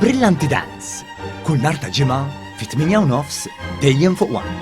Brillanti Dance. Kull nhar ta' ġimgħa fit-8:30 dejjem fuq One.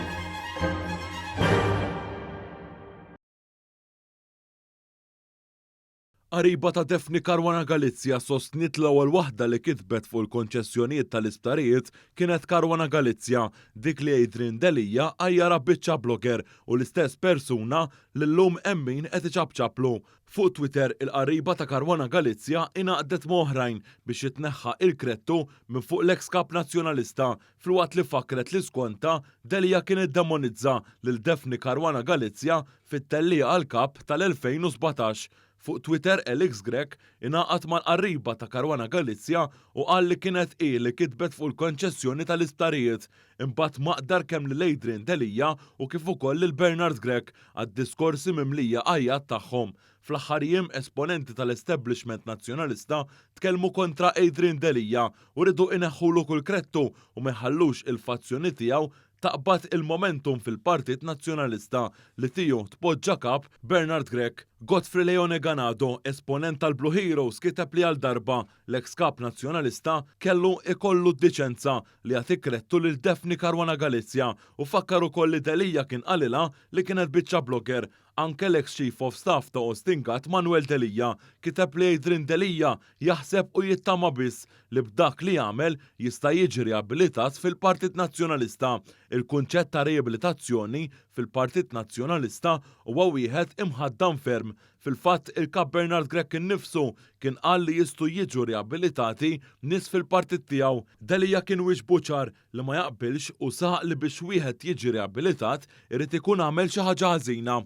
Qariba ta' Defni Karwana Galizja sostniet l-ewwel waħda li kitbet fuq il-konċessjonijiet tal-isptarijiet kienet Karwana Galizja, dik li Adrian Delija għajjara biċċa blogger u l-istess persuna li llum emmin qed iċabċablu. Fuq Twitter il-qariba ta' Karwana Galizja inaqdet moħrajn biex jitneħħa il-krettu minn fuq l-ex kap nazzjonalista filwaqt li fakret li skonta Delija kien iddemonizza lil Defni Karwana Galizja fit-tellieqa għal kap tal-2017. Fuq Twitter Elix Grek inaqat mal-qarriba ta' Karwana Galizja u qal li kienet li kitbet fuq il-konċessjoni tal-isptarijiet. Imbagħad maqdar kemm lil Adrian Delija u kif ukoll lil Bernard Grek għad-diskorsi mimlija qajjat tagħhom. Fl-aħħar jiem esponenti tal-establishment nazzjonalista tkellmu kontra Adrian Delija u ridu ineħħulu kull krettu u meħallux il-fazzjoni tiegħu taqbad il-momentum fil-Partit Nazzjonalista li tiju tpoġġa kap Bernard Grek. Godfrey Leone Ganado, esponent tal-Blue Heroes, kiteb li għal darba l-ex kap nazzjonalista kellu ikollu d-diċenza li għati krettu lil Defni Karwana Galizja u fakkaru kolli Delija kien qalila li kienet biċċa blogger. Anke l-ex Chief of Staff ta' Ostingat Manuel Delija kiteb li Adrian Delija jaħseb u jittama biss li b'dak li jagħmel jista' jiġi riabilitat fil-Partit Nazzjonalista. Il-kunċett ta' riabilitazzjoni fil-Partit Nazzjonalista huwa wieħed imħaddam ferm. Fil-fatt il-kap Bernard Grek innifsu kien qal li jistgħu jiġu riabilitati nies fil-partit tiegħu. Delija kien wieġbu ċar li ma jaqbilx u saq li biex wieħed jiġi riabilitat irid ikun għamel xi ħaġa ħażina.